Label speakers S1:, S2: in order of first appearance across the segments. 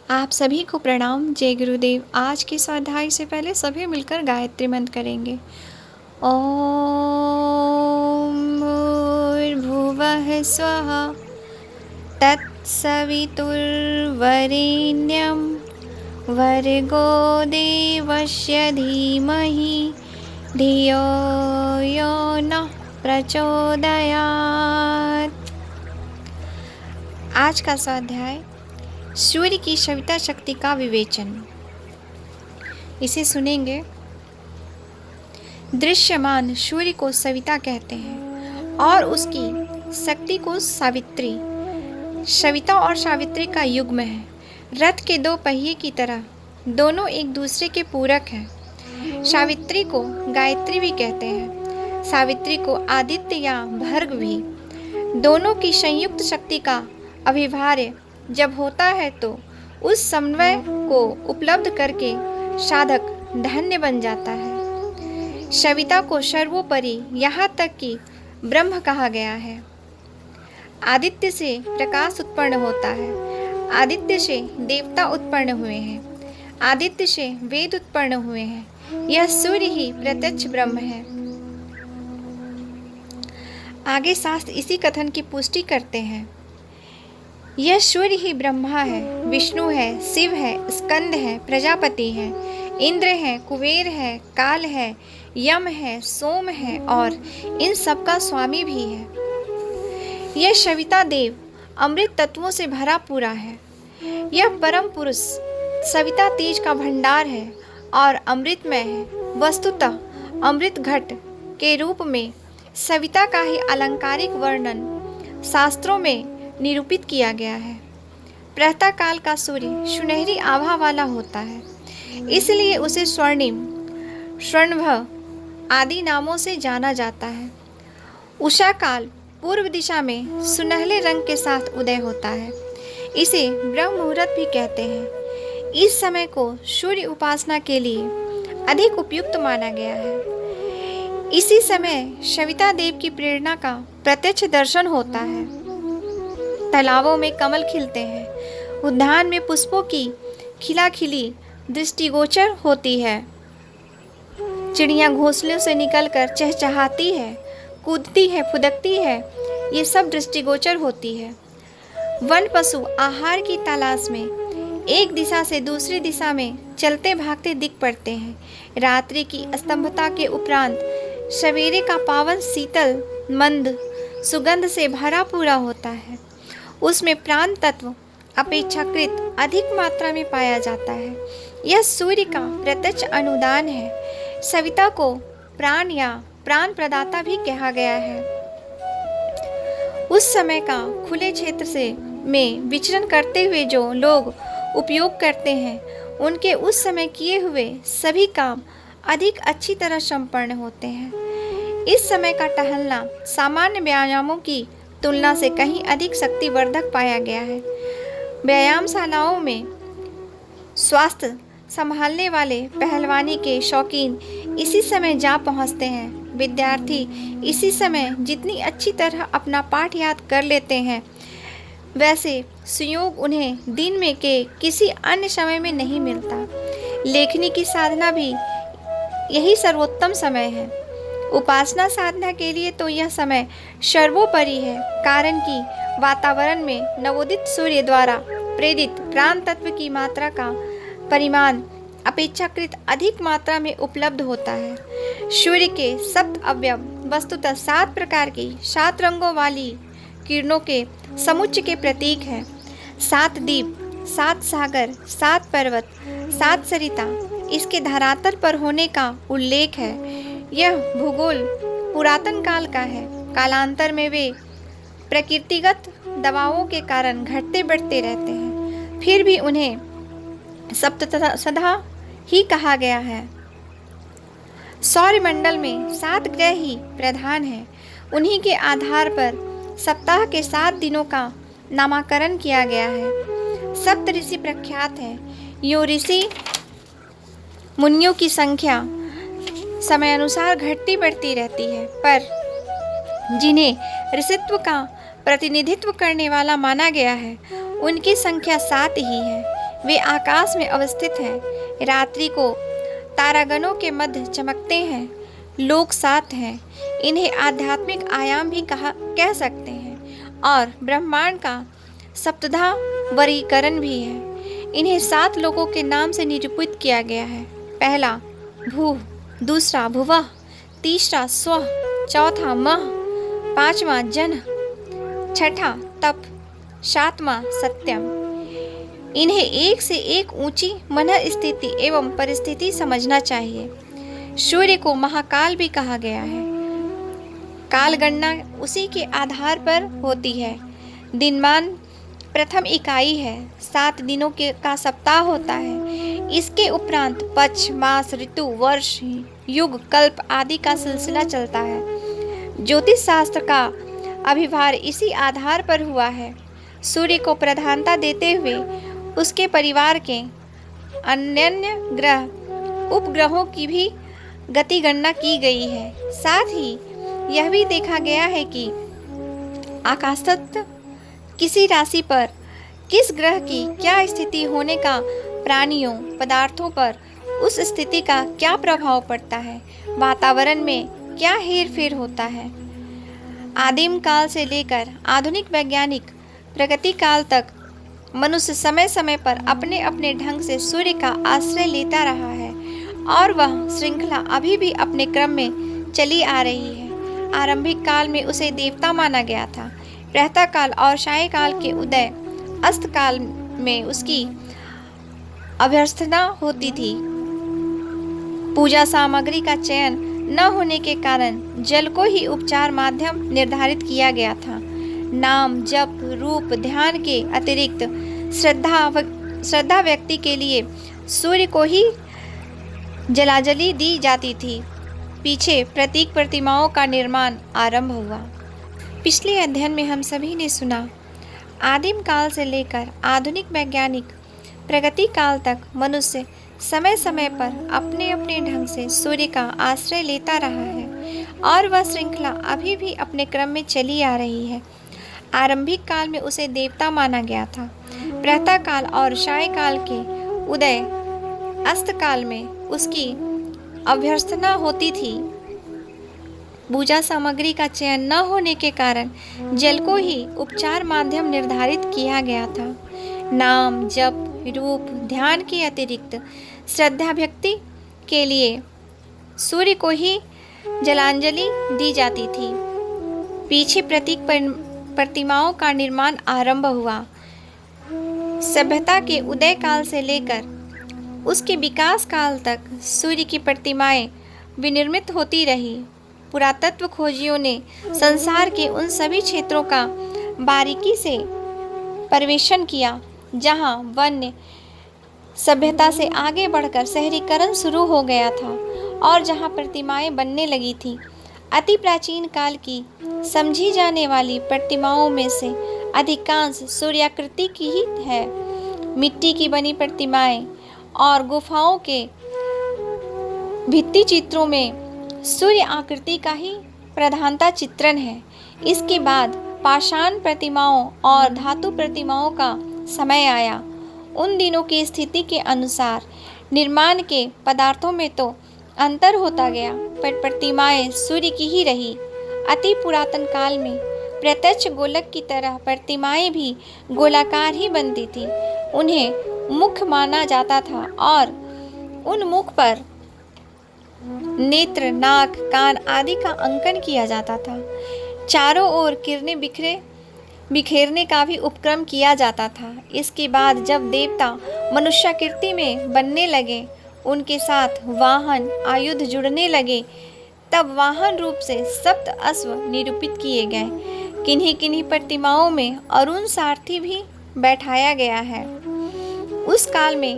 S1: आप सभी को प्रणाम। जय गुरुदेव। आज के स्वाध्याय से पहले सभी मिलकर गायत्री मंत्र करेंगे। ओम भूर्भुवः स्वः तत्सवितुर्वरेण्यं भर्गो देवस्य धीमहि धियो यो नः प्रचोदयात्। आज का स्वाध्याय सूर्य की सविता शक्ति का विवेचन। इसे सुनेंगे। दृश्यमान सूर्य को सविता कहते हैं और उसकी शक्ति को सावित्री। सविता और सावित्री का युग्म है। रथ के दो पहिए की तरह दोनों एक दूसरे के पूरक हैं। सावित्री को गायत्री भी कहते हैं, सावित्री को आदित्य या भर्ग भी। दोनों की संयुक्त शक्ति का अभिभार्य जब होता है तो उस समन्वय को उपलब्ध करके साधक धन्य बन जाता है। सविता को सर्वोपरि यहाँ तक कि ब्रह्म कहा गया है। आदित्य से प्रकाश उत्पन्न होता है, आदित्य से देवता उत्पन्न हुए हैं, आदित्य से वेद उत्पन्न हुए हैं। यह सूर्य ही प्रत्यक्ष ब्रह्म है। आगे शास्त्र इसी कथन की पुष्टि करते हैं। यह सूर्य ही ब्रह्मा है, विष्णु है, शिव है, स्कंद है, प्रजापति है, इंद्र है, कुबेर है, काल है, यम है, सोम है और इन सब का स्वामी भी है। यह सविता देव अमृत तत्वों से भरा पूरा है। यह परम पुरुष सविता तेज का भंडार है और अमृतमय है। वस्तुतः अमृत घट के रूप में सविता का ही अलंकारिक वर्णन शास्त्रों में निरूपित किया गया है। प्रातः काल का सूर्य सुनहरी आभा वाला होता है, इसलिए उसे स्वर्णिम, स्वर्णभ आदि नामों से जाना जाता है। उषा काल पूर्व दिशा में सुनहले रंग के साथ उदय होता है, इसे ब्रह्म मुहूर्त भी कहते हैं। इस समय को सूर्य उपासना के लिए अधिक उपयुक्त माना गया है। इसी समय सविता देव की प्रेरणा का प्रत्यक्ष दर्शन होता है। तालाबों में कमल खिलते हैं, उद्यान में पुष्पों की खिलाखिली दृष्टिगोचर होती है। चिड़ियाँ घोंसलों से निकलकर चहचहाती है, कूदती है, फुदकती है, ये सब दृष्टिगोचर होती है। वन पशु आहार की तलाश में एक दिशा से दूसरी दिशा में चलते भागते दिख पड़ते हैं। रात्रि की स्तंभता के उपरांत सवेरे का पावन शीतल मंद सुगंध से भरा पूरा होता है। उसमें प्राण तत्व अपेक्षाकृत अधिक मात्रा में पाया जाता है। यह सूर्य का प्रत्यक्ष अनुदान है। सविता को प्राण या प्राण प्रदाता भी कहा गया है। उस समय का खुले क्षेत्र से में विचरण करते हुए जो लोग उपयोग करते हैं, उनके उस समय किए हुए सभी काम अधिक अच्छी तरह संपन्न होते हैं। इस समय का टहलना सामान्य व्यायामों की तुलना से कहीं अधिक शक्तिवर्धक पाया गया है। व्यायामशालाओं में स्वास्थ्य संभालने वाले पहलवानी के शौकीन इसी समय जा पहुंचते हैं। विद्यार्थी इसी समय जितनी अच्छी तरह अपना पाठ याद कर लेते हैं, वैसे सुयोग उन्हें दिन में के किसी अन्य समय में नहीं मिलता। लेखनी की साधना भी यही सर्वोत्तम समय है। उपासना साधना के लिए तो यह समय सर्वोपरि है, कारण कि वातावरण में नवोदित सूर्य द्वारा प्रेरित प्राण तत्व की मात्रा का परिमाण अपेक्षाकृत अधिक मात्रा में उपलब्ध होता है। सूर्य के सप्त अवयव वस्तुतः 7 प्रकार की 7 रंगों वाली किरणों के समुच्चय के प्रतीक हैं। 7 द्वीप, 7 सागर, 7 पर्वत, 7 सरिता इसके धरातल पर होने का उल्लेख है। यह भूगोल पुरातन काल का है। कालांतर में वे प्रकृतिगत दबावों के कारण घटते बढ़ते रहते हैं, फिर भी उन्हें सप्तसदा ही कहा गया है। सौरमंडल में 7 ग्रह ही प्रधान हैं। उन्हीं के आधार पर सप्ताह के 7 दिनों का नामकरण किया गया है। सप्त ऋषि प्रख्यात हैं। यो ऋषि मुनियों की संख्या समय अनुसार घटती बढ़ती रहती है, पर जिन्हें ऋषित्व का प्रतिनिधित्व करने वाला माना गया है, उनकी संख्या 7 ही है। वे आकाश में अवस्थित हैं। रात्रि को तारागणों के मध्य चमकते हैं। लोक सात हैं। इन्हें आध्यात्मिक आयाम भी कह सकते हैं और ब्रह्मांड का सप्तधा वर्गीकरण भी है। इन्हें 7 लोकों के नाम से निरूपित किया गया है। पहला भू, दूसरा भुवः, तीसरा स्वः, चौथा मह, पांचवा जन, छठा तप, सातवां सत्यम। इन्हें एक से एक ऊंची मन स्थिति एवं परिस्थिति समझना चाहिए। सूर्य को महाकाल भी कहा गया है। काल गणना उसी के आधार पर होती है। दिनमान प्रथम इकाई है। 7 दिनों का सप्ताह होता है। इसके उपरांत पक्ष, मास, ऋतु, वर्ष, युग, कल्प आदि का सिलसिला चलता है। ज्योतिष शास्त्र का अभिभार इसी आधार पर हुआ है। सूर्य को प्रधानता देते हुए उसके परिवार के अन्य ग्रह उपग्रहों की भी गति गणना की गई है। साथ ही यह भी देखा गया है कि आकाशतत्व किसी राशि पर किस ग्रह की क्या स्थिति होने का प्राणियों, पदार्थों पर उस स्थिति का क्या प्रभाव पड़ता है, वातावरण में क्या हेरफेर होता है। आदिम काल से लेकर आधुनिक वैज्ञानिक प्रगति काल तक मनुष्य समय समय पर अपने अपने ढंग से सूर्य का आश्रय लेता रहा है और वह श्रृंखला अभी भी अपने क्रम में चली आ रही है। आरंभिक काल में उसे देवता माना गया था। प्रातः काल और साय काल के उदय अस्त काल में उसकी अभ्यर्थना होती थी। पूजा सामग्री का चयन न होने के कारण जल को ही उपचार माध्यम निर्धारित किया गया था। नाम, जप, रूप, ध्यान के अतिरिक्त श्रद्धा व्यक्ति के लिए सूर्य को ही जलांजलि दी जाती थी। पीछे प्रतीक प्रतिमाओं का निर्माण आरंभ हुआ। पिछले अध्ययन में हम सभी ने सुना, आदिम काल से लेकर आधुनिक वैज्ञानिक प्रगति काल तक मनुष्य समय समय पर अपने अपने ढंग से सूर्य का आश्रय लेता रहा है और वह श्रृंखला अभी भी अपने क्रम में चली आ रही है। आरंभिक काल में उसे देवता माना गया था। प्रातः काल और साय काल के उदय अस्त काल में उसकी अभ्यर्थना होती थी। पूजा सामग्री का चयन न होने के कारण जल को ही उपचार माध्यम निर्धारित किया गया था। नाम, जप, रूप, ध्यान के अतिरिक्त श्रद्धा भक्ति के लिए सूर्य को ही जलांजलि दी जाती थी। पीछे प्रतीक प्रतिमाओं का निर्माण आरंभ हुआ। सभ्यता के उदय काल से लेकर उसके विकास काल तक सूर्य की प्रतिमाएं विनिर्मित होती रही। पुरातत्व खोजियों ने संसार के उन सभी क्षेत्रों का बारीकी से पर्यवेक्षण किया जहां वन्य सभ्यता से आगे बढ़कर शहरीकरण शुरू हो गया था और जहां प्रतिमाएं बनने लगी थी। अति प्राचीन काल की समझी जाने वाली प्रतिमाओं में से अधिकांश सूर्याकृति की ही है। मिट्टी की बनी प्रतिमाएं और गुफाओं के भित्ति चित्रों में सूर्य आकृति का ही प्रधानता चित्रण है। इसके बाद पाषाण प्रतिमाओं और धातु प्रतिमाओं का समय आया। उन दिनों की स्थिति के अनुसार निर्माण के पदार्थों में तो अंतर होता गया, पर प्रतिमाएं सूर्य की ही रही। अति पुरातन काल में प्रत्यक्ष गोलक की तरह प्रतिमाएं भी गोलाकार ही बनती थी। उन्हें मुख माना जाता था और उन मुख पर नेत्र, नाक, कान आदि का अंकन किया जाता था। चारों ओर किरणें बिखेरने का भी उपक्रम किया जाता था। इसके बाद जब देवता मनुष्याकृति में बनने लगे, उनके साथ वाहन आयुध जुड़ने लगे, तब वाहन रूप से सप्त अश्व निरूपित किए गए। किन्हीं किन्हीं प्रतिमाओं में अरुण सारथी भी बैठाया गया है। उस काल में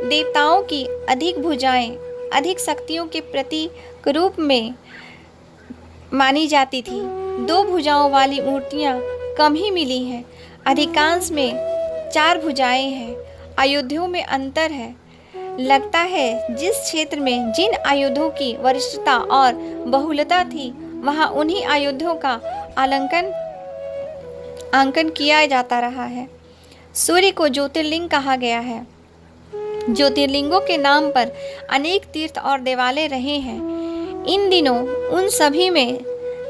S1: देवताओं की अधिक भुजाएं अधिक शक्तियों के प्रतीक रूप में मानी जाती थी। 2 भुजाओं वाली मूर्तियां कम ही मिली हैं। अधिकांश में 4 भुजाएं हैं। आयुधों में अंतर है। लगता है जिस क्षेत्र में जिन आयुधों की वरिष्ठता और बहुलता थी, वहां उन्हीं आयुधों का अंकन किया जाता रहा है। सूर्य को ज्योतिर्लिंग कहा गया है। ज्योतिर्लिंगों के नाम पर अनेक तीर्थ और देवालय रहे हैं। इन दिनों उन सभी में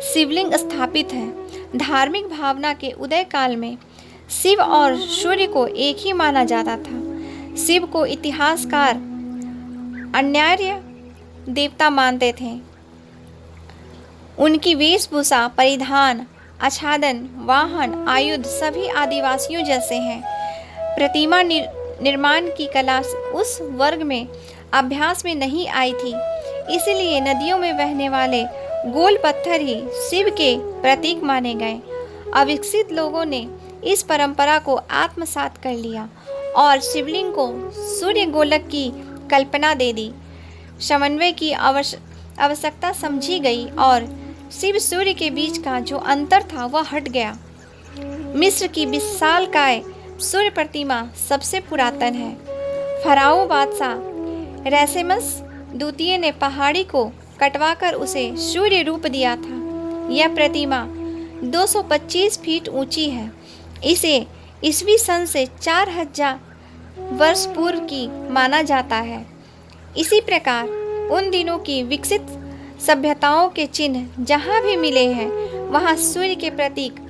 S1: शिवलिंग स्थापित है। धार्मिक भावना के उदय काल में शिव और सूर्य को एक ही माना जाता था। शिव को इतिहासकार अन्यार्य देवता मानते थे। उनकी वेशभूषा, परिधान, आच्छादन, वाहन, आयुध सभी आदिवासियों जैसे हैं। प्रतिमा निर्माण की कला उस वर्ग में अभ्यास में नहीं आई थी, इसलिए नदियों में बहने वाले गोल पत्थर ही शिव के प्रतीक माने गए। अविकसित लोगों ने इस परंपरा को आत्मसात कर लिया और शिवलिंग को सूर्य गोलक की कल्पना दे दी। समन्वय की आवश्यकता समझी गई और शिव सूर्य के बीच का जो अंतर था वह हट गया। मिस्र की विशालकाय सूर्य प्रतिमा सबसे पुरातन है। फराओ बादशाह रेसेमस द्वितीय ने पहाड़ी को कटवाकर उसे सूर्य रूप दिया था। यह प्रतिमा 225 फीट ऊंची है। इसे ईस्वी सन से 4000 वर्ष पूर्व की माना जाता है। इसी प्रकार उन दिनों की विकसित सभ्यताओं के चिन्ह जहाँ भी मिले हैं वहाँ सूर्य के प्रतीक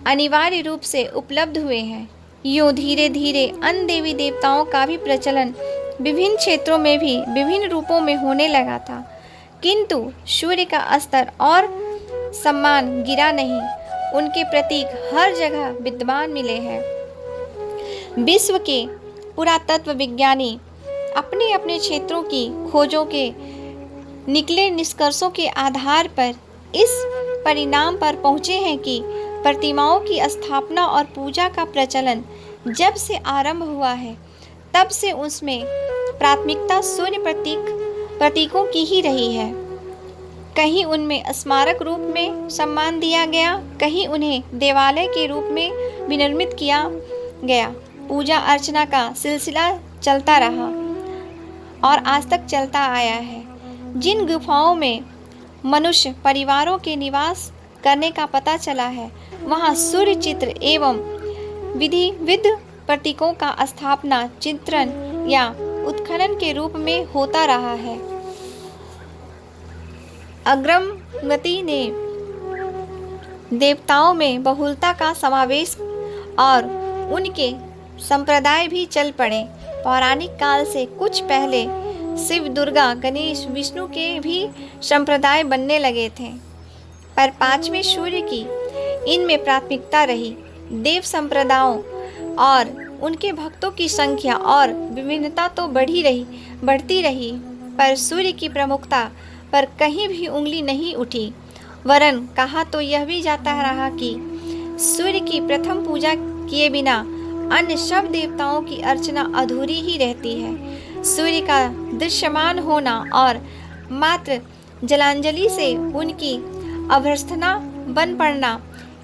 S1: अनिवार्य रूप से उपलब्ध हुए हैं। यूँ धीरे धीरे अन्य देवी देवताओं का भी प्रचलन विभिन्न क्षेत्रों में भी विभिन्न रूपों में होने लगा था, किंतु सूर्य का स्तर और सम्मान गिरा नहीं। उनके प्रतीक हर जगह विद्यमान मिले हैं। विश्व के पुरातत्व विज्ञानी अपने अपने क्षेत्रों की खोजों के निकले निष्कर्षों के आधार पर इस परिणाम पर पहुँचे हैं कि प्रतिमाओं की स्थापना और पूजा का प्रचलन जब से आरंभ हुआ है तब से उसमें प्राथमिकता सूर्य प्रतीकों की ही रही है। कहीं उनमें स्मारक रूप में सम्मान दिया गया, कहीं उन्हें देवालय के रूप में विनिर्मित किया गया। पूजा अर्चना का सिलसिला चलता रहा और आज तक चलता आया है। जिन गुफाओं में मनुष्य परिवारों के निवास करने का पता चला है वहाँ सूर्य चित्र एवं विधिविध प्रतीकों का स्थापना, चित्रण या उत्खनन के रूप में होता रहा है। अग्रगति ने देवताओं में बहुलता का समावेश और उनके संप्रदाय भी चल पड़े। पौराणिक काल से कुछ पहले शिव, दुर्गा, गणेश, विष्णु के भी संप्रदाय बनने लगे थे, पर पांचवें सूर्य की इनमें प्राथमिकता रही। देव संप्रदायों और उनके भक्तों की संख्या और विभिन्नता तो बढ़ती रही, पर सूर्य की प्रमुखता पर कहीं भी उंगली नहीं उठी। वरन कहा तो यह भी जाता रहा कि सूर्य की प्रथम पूजा किए बिना अन्य सब देवताओं की अर्चना अधूरी ही रहती है। सूर्य का दृश्यमान होना और मात्र जलांजलि से उनकी अभ्यर्थना बन पड़ना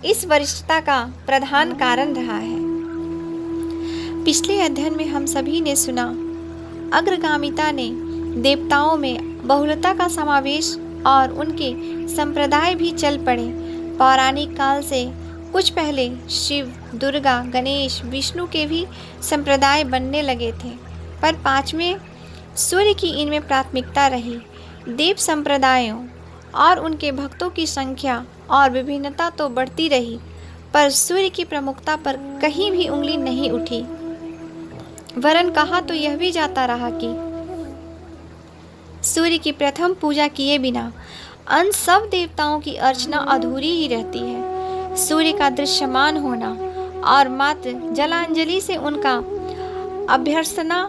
S1: इस वरिष्ठता का प्रधान कारण रहा है। पिछले अध्ययन में हम सभी ने सुना अग्रगामिता ने देवताओं में बहुलता का समावेश और उनके संप्रदाय भी चल पड़े। पौराणिक काल से कुछ पहले शिव, दुर्गा, गणेश, विष्णु के भी संप्रदाय बनने लगे थे, पर पांचवें सूर्य की इनमें प्राथमिकता रही। देव संप्रदायों और उनके भक्तों की संख्या और विभिन्नता तो बढ़ती रही, पर सूर्य की प्रमुखता पर कहीं भी उंगली नहीं उठी। वरन कहा तो यह भी जाता रहा कि सूर्य की प्रथम पूजा किए बिना अन्य सब देवताओं की अर्चना अधूरी ही रहती है। सूर्य का दृश्यमान होना और मात्र जलांजलि से उनका अभ्यर्थना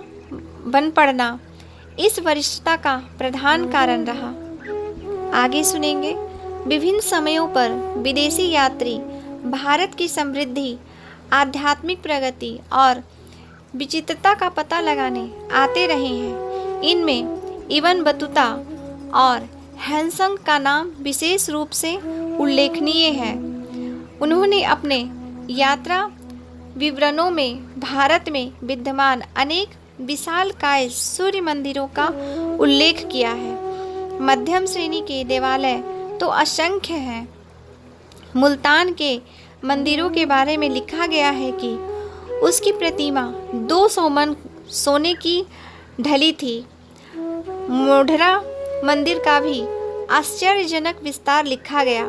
S1: बन पड़ना इस वरिष्ठता का प्रधान कारण रहा। आगे सुनेंगे। विभिन्न समयों पर विदेशी यात्री भारत की समृद्धि, आध्यात्मिक प्रगति और विचित्रता का पता लगाने आते रहे हैं। इनमें इब्न बतूता और हैंसंग का नाम विशेष रूप से उल्लेखनीय है। उन्होंने अपने यात्रा विवरणों में भारत में विद्यमान अनेक विशालकाय सूर्य मंदिरों का उल्लेख किया है। मध्यम श्रेणी के देवालय तो असंख्य हैं। मुल्तान के मंदिरों के बारे में लिखा गया है कि उसकी प्रतिमा 200 मन सोने की ढली थी। मोढेरा मंदिर का भी आश्चर्यजनक विस्तार लिखा गया।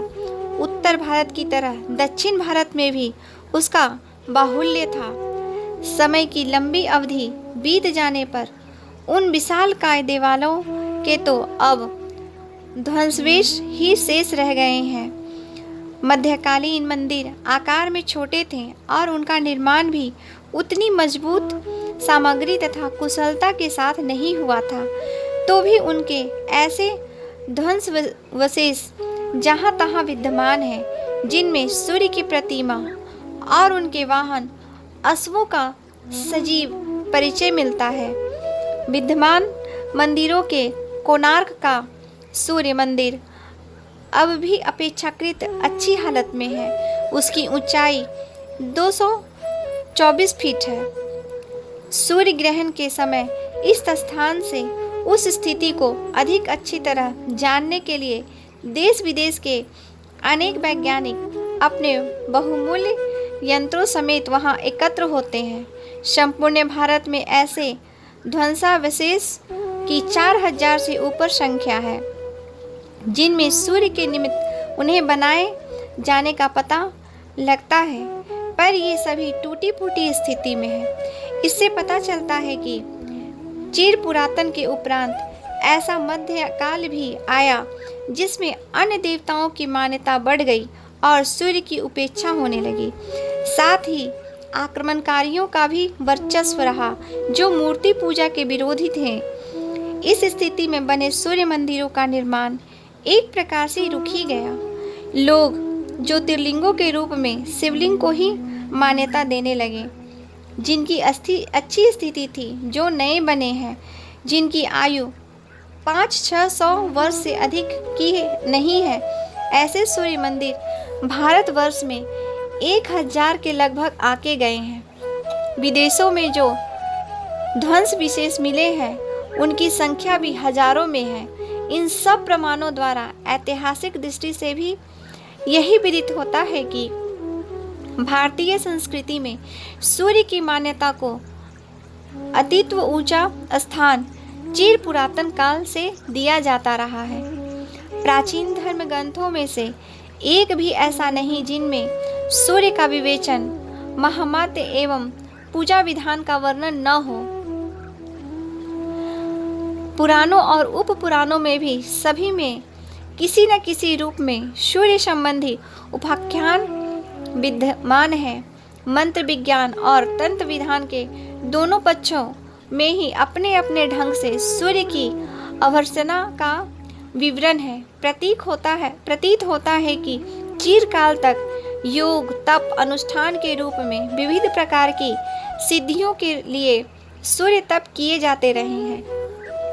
S1: उत्तर भारत की तरह दक्षिण भारत में भी उसका बाहुल्य था। समय की लंबी अवधि बीत जाने पर उन विशालकाय देवालों के तो अब ध्वंसावशेष ही शेष रह गए हैं। मध्यकालीन मंदिर आकार में छोटे थे और उनका निर्माण भी उतनी मजबूत सामग्री तथा कुशलता के साथ नहीं हुआ था। तो भी उनके ऐसे ध्वंसावशेष जहाँ तहाँ विद्यमान हैं, जिनमें सूर्य की प्रतिमा और उनके वाहन अश्वों का सजीव परिचय मिलता है। विद्यमान मंदिरों के कोणार्क का सूर्य मंदिर अब भी अपेक्षाकृत अच्छी हालत में है। उसकी ऊंचाई 224 फीट है। सूर्य ग्रहण के समय इस स्थान से उस स्थिति को अधिक अच्छी तरह जानने के लिए देश विदेश के अनेक वैज्ञानिक अपने बहुमूल्य यंत्रों समेत वहां एकत्र होते हैं। संपूर्ण भारत में ऐसे ध्वंसावशेष की 4000 से ऊपर संख्या है, जिनमें सूर्य के निमित्त उन्हें बनाए जाने का पता लगता है, पर ये सभी टूटी फूटी स्थिति में है। इससे पता चलता है कि चिर पुरातन के उपरांत ऐसा मध्यकाल भी आया जिसमें अन्य देवताओं की मान्यता बढ़ गई और सूर्य की उपेक्षा होने लगी। साथ ही आक्रमणकारियों का भी वर्चस्व रहा, जो मूर्ति पूजा के विरोधी थे। इस स्थिति में बने सूर्य मंदिरों का निर्माण एक प्रकार से रुक ही गया। लोग ज्योतिर्लिंगों के रूप में शिवलिंग को ही मान्यता देने लगे, जिनकी अच्छी स्थिति थी, जो नए बने हैं, जिनकी आयु 500-600 वर्ष से अधिक की नहीं है। ऐसे सूर्य मंदिर भारतवर्ष में 1000 के लगभग आके गए हैं। विदेशों में जो ध्वंस विशेष मिले हैं, उनकी संख्या भी हजारों में है। इन सब प्रमाणों द्वारा ऐतिहासिक दृष्टि से भी यही विदित होता है कि भारतीय संस्कृति में सूर्य की मान्यता को अतीत व ऊंचा स्थान चिर पुरातन काल से दिया जाता रहा है। प्राचीन धर्म ग्रंथों में से एक भी ऐसा नहीं जिनमें सूर्य का विवेचन, महात्म्य एवं पूजा विधान का वर्णन न हो। पुराणों और उपपुराणों में भी सभी में किसी न किसी रूप में सूर्य संबंधी उपाख्यान विद्यमान है। मंत्र विज्ञान और तंत्र विधान के दोनों पक्षों में ही अपने अपने ढंग से सूर्य की अवसरना का विवरण है। प्रतीत होता है कि चिरकाल तक योग, तप, अनुष्ठान के रूप में विविध प्रकार की सिद्धियों के लिए सूर्य तप किए जाते रहे हैं।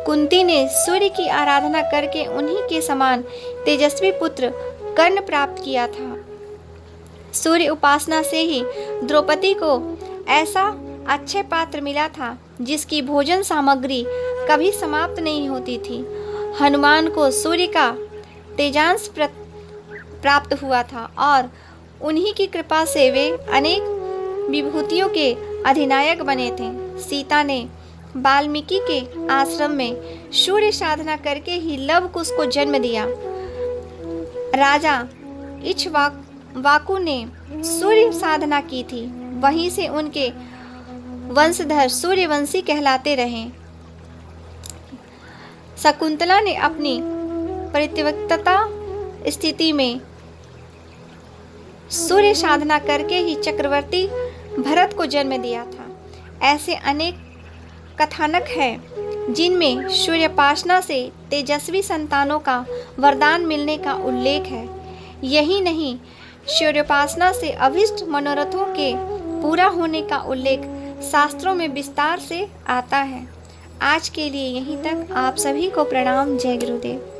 S1: कुंती ने सूर्य की आराधना करके उन्हीं के समान तेजस्वी पुत्र कर्ण प्राप्त किया था। सूर्य उपासना से ही द्रौपदी को ऐसा अक्षय पात्र मिला था, जिसकी भोजन सामग्री कभी समाप्त नहीं होती थी। हनुमान को सूर्य का तेजांश प्राप्त हुआ था और उन्हीं की कृपा से वे अनेक विभूतियों के अधिनायक बने थे। सीता ने वाल्मीकि के आश्रम में सूर्य साधना करके ही लव कुश को जन्म दिया। राजा इक्ष्वाकु ने सूर्य साधना की थी, वहीं से उनके वंशधर सूर्यवंशी कहलाते रहे। शकुंतला ने अपनी परित्यक्ता स्थिति में सूर्य साधना करके ही चक्रवर्ती भरत को जन्म दिया था। ऐसे अनेक कथानक हैं जिनमें सूर्योपासना से तेजस्वी संतानों का वरदान मिलने का उल्लेख है। यही नहीं, सूर्योपासना से अभीष्ट मनोरथों के पूरा होने का उल्लेख शास्त्रों में विस्तार से आता है। आज के लिए यहीं तक। आप सभी को प्रणाम। जय गुरुदेव।